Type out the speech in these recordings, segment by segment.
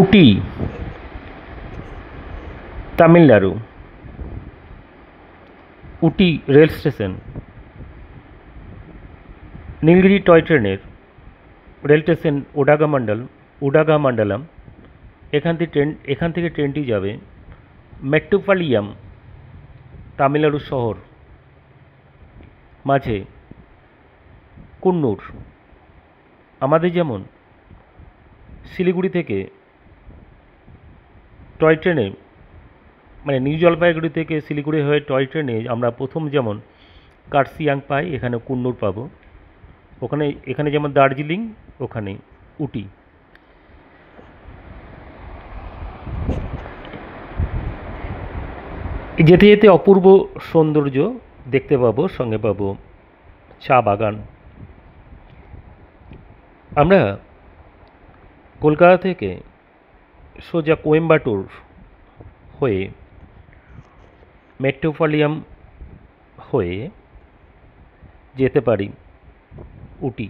উটি, তামিলনাড়ু। উটি rail station. Nilgiri toy ট্রেনের rail station উডাগামান্ডালাম। এখান থেকে ট্রেনটি যাবে মেট্টুপালিয়াম, তামিলনাড়ু শহর। মাঝে কুন্নুর। আমাদের যেমন শিলিগুড়ি থেকে টয় ট্রেনে, মানে নিউ জলপাইগুড়ি থেকে শিলিগুড়ি হয়ে টয় ট্রেনে আমরা প্রথম যেমন কার্সিয়াং পাই, এখানে কুন্নুর পাবো। এখানে যেমন দার্জিলিং, ওখানে উটি। যেতে যেতে অপূর্ব সৌন্দর্য দেখতে পাবো, সঙ্গে পাবো চা বাগান। আমরা কলকাতা থেকে সোজা কোয়েম্বাটুর হয়ে মেট্রোপলিয়াম হয়ে যেতে পারি উটি,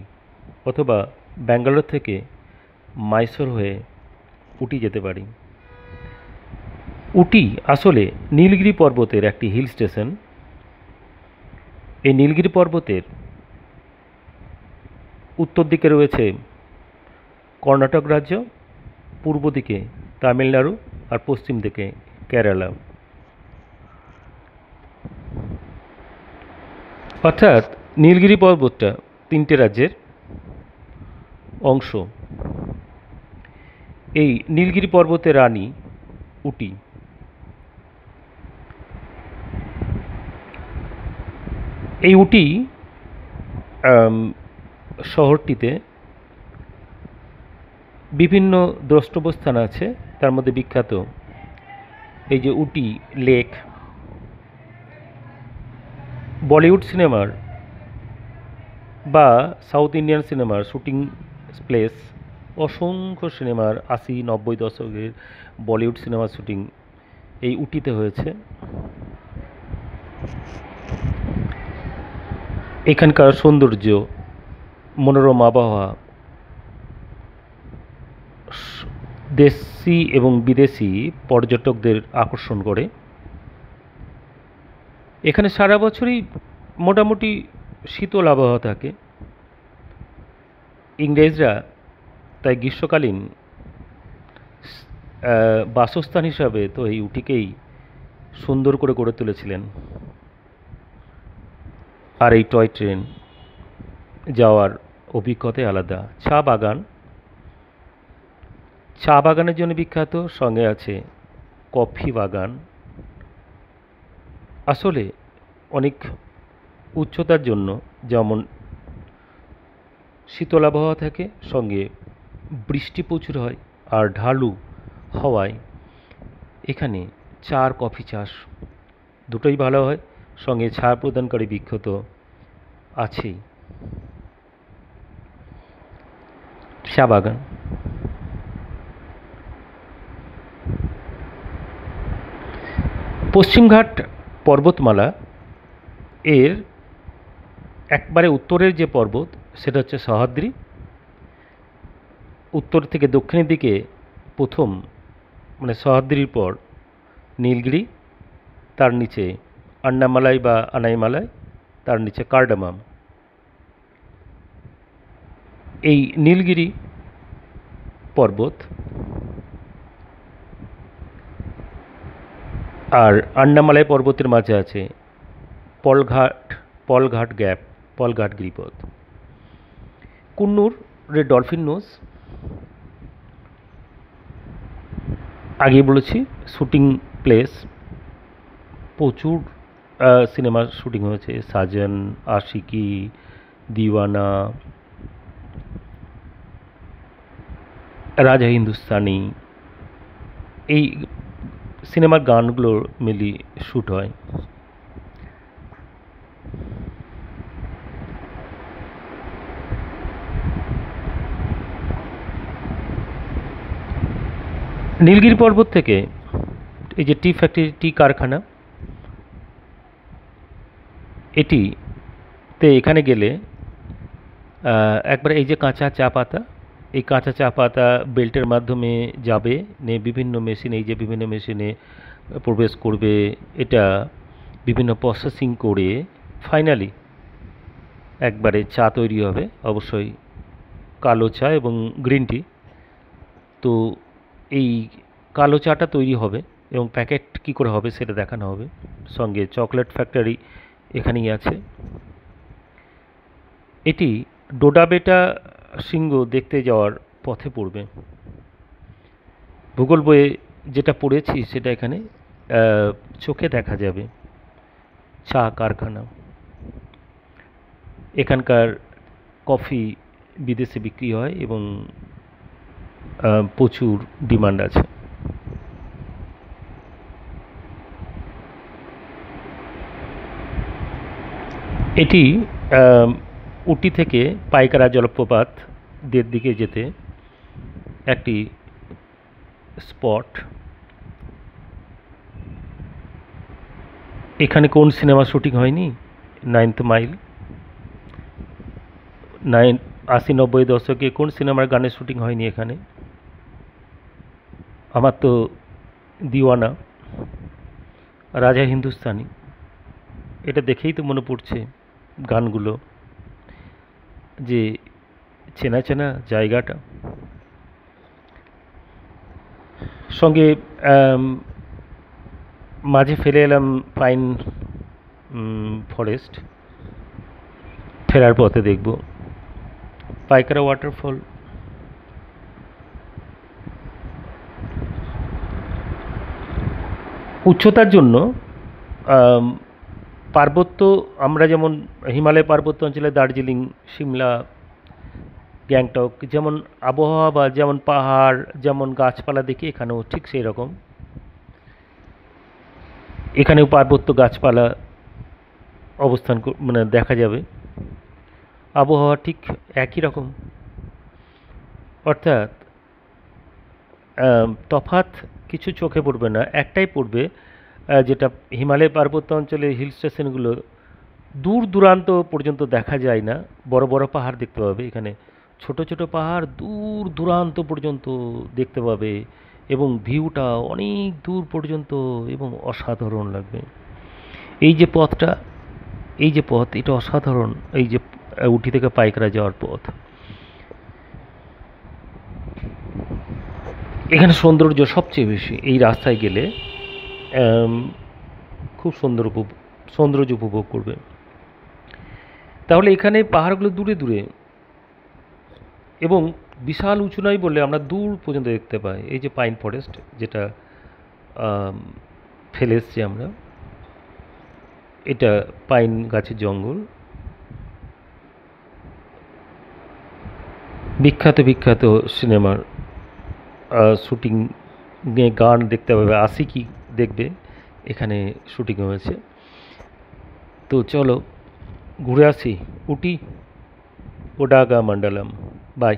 অথবা ব্যাঙ্গালোর থেকে মাইসোর হয়ে উটি যেতে পারি। উটি আসলে নীলগিরি পর্বতের একটি হিল স্টেশন। এই নীলগিরি পর্বতের উত্তর দিকে রয়েছে কর্ণাটক রাজ্য, পূর্ব দিকে তামিলনাড়ু, আর পশ্চিম দিকে কেরালা। অর্থাৎ নীলগিরি পর্বতটা তিনটে রাজ্যের অংশ। এই নীলগিরি পর্বতের রানী উটি। এই উটি শহরটিতে বিভিন্ন দ্রষ্টব্য স্থান আছে। তার মধ্যে বিখ্যাত এই যে উটি লেক, বলিউড সিনেমার বা সাউথ ইন্ডিয়ান সিনেমার শুটিং প্লেস। অসংখ্য সিনেমার 80-90 দশকের বলিউড সিনেমার শুটিং এই উটিতে হয়েছে। এখানকার সৌন্দর্য, মনোরম আবহাওয়া দেশি এবং বিদেশি পর্যটকদের আকর্ষণ করে। এখানে সারা বছরই মোটামুটি শীতল আবহাওয়া থাকে। ইংরেজরা তাই গ্রীষ্মকালীন বাসস্থান হিসাবে তো এই উটিকেই সুন্দর করে গড়ে তুলেছিলেন। আর এই টয় ট্রেন যাওয়ার অভিজ্ঞতাই আলাদা। চা বাগানের জন্য বিখ্যাত, সঙ্গে আছে কফি বাগান। আসলে অনেক উচ্চতার জন্য যেমন শীতল আবহাওয়া থাকে, সঙ্গে বৃষ্টি প্রচুর হয়, আর ঢালু হওয়ায় এখানে চা আর কফি চাষ দুটোই ভালো হয়। সঙ্গে ছায়া প্রদানকারী বৃক্ষ তো আছেই। চা বাগান। পশ্চিমঘাট পর্বতমালা এর একবারে উত্তরের যে পর্বত সেটা হচ্ছে সহ্যাদ্রি। উত্তর থেকে দক্ষিণের দিকে প্রথম, মানে সহ্যাদ্রির পর নীলগিরি, তার নিচে আন্নামালাই বা আনাইমালাই, তার নিচে কার্ডামাম। এই নীলগিরি পর্বত আর আন্নামালাই পর্বতের মাঝে আছে পলঘাট গ্যাপ, পলঘাট গিরিপথ। কুন্নুর ডলফিন নোজ, আগে বলেছি শুটিং প্লেস। প্রচুর সিনেমার শুটিং হয়েছে, সাজন, আশিকি, দিওয়ানা, রাজা হিন্দুস্তানি, এই সিনেমার গানগুলো মিলি শ্যুট হয়। নীলগিরি পর্বত থেকে এই যে টি ফ্যাক্টরি, টি কারখানা, এখানে গেলে একবার এই যে কাঁচা চা পাতা, এই কাঁচা চা পাতা বেল্টের মাধ্যমে যাবে, বিভিন্ন মেশিনে, এই যে বিভিন্ন মেশিনে প্রবেশ করবে। এটা বিভিন্ন প্রসেসিং করে ফাইনালি একবারে চা তৈরি হবে, অবশ্যই কালো চা এবং গ্রিন টি। তো এই কালো চাটা তৈরি হবে এবং প্যাকেট কী করে হবে সেটা দেখানো হবে। সঙ্গে চকলেট ফ্যাক্টরি এখানেই আছে। এটি ডোডাবেটা শৃঙ্গ দেখতে যাওয়ার পথে পড়বে। ভূগোল বইয়ে যেটা পড়েছি সেটা এখানে চোখে দেখা যাবে। চা কারখানা, এখানকার কফি বিদেশে বিক্রি হয় এবং প্রচুর ডিমান্ড আছে। এটি উটি থেকে পাইকারা জলপ্রপাত দের দিকে যেতে একটি স্পট। এখানে কোন সিনেমা শুটিং হয়নি? 9th mile. 80-90 দশকে কোন সিনেমার গানের শুটিং হয়নি এখানে? আমার তো দিওয়ানা, রাজা হিন্দুস্তানি, এটা দেখেই তো মনে পড়ছে গানগুলো, যে চেনা চেনা জায়গাটা। সঙ্গে মাঝে ফেলে এলাম পাইন ফরেস্ট, ফেরার পথে দেখব পাইকারা ওয়াটারফল। উচ্চতার জন্য পার্বত্য, আমরা যেমন হিমালয় পার্বত্য অঞ্চলে দার্জিলিং, সিমলা, গ্যাংটক যেমন আবহাওয়া বা যেমন পাহাড়, যেমন গাছপালা দেখি, এখানেও ঠিক সেই রকম। এখানেও পার্বত্য গাছপালা অবস্থান মানে দেখা যাবে, আবহাওয়া ঠিক একই রকম। অর্থাৎ তফাৎ কিছু চোখে পড়বে না, একটাই পড়বে, যেটা হিমালয় পার্বত্য অঞ্চলে হিল স্টেশনগুলো দূর দূরান্ত পর্যন্ত দেখা যায় না। বড় বড় পাহাড় দেখতে পাবে, এখানে ছোট ছোট পাহাড় দূর দূরান্ত পর্যন্ত দেখতে পাবে এবং ভিউটা অনেক দূর পর্যন্ত এবং অসাধারণ লাগবে। এই যে পথটা, এই যে পথ, এটা অসাধারণ। এই যে উটি থেকে পাইকারা যাওয়ার পথ, এখানে সৌন্দর্য সবচেয়ে বেশি। এই রাস্তায় গেলে খুব সৌন্দর্য উপভোগ করবে। তাহলে এখানে পাহাড়গুলো দূরে দূরে এবং বিশাল উঁচু নয় বলে আমরা দূর পর্যন্ত দেখতে পাই। এই যে পাইন ফরেস্ট, যেটা ফেলে এসছি আমরা, এটা পাইন গাছের জঙ্গল। বিখ্যাত বিখ্যাত সিনেমার শুটিং, গান দেখতে পাবে, আশিকি দেখবে, এখানে শুটিং হয়েছে। তো চলো ঘুরে আসি উটি, ওডাগা মণ্ডলম। বাই।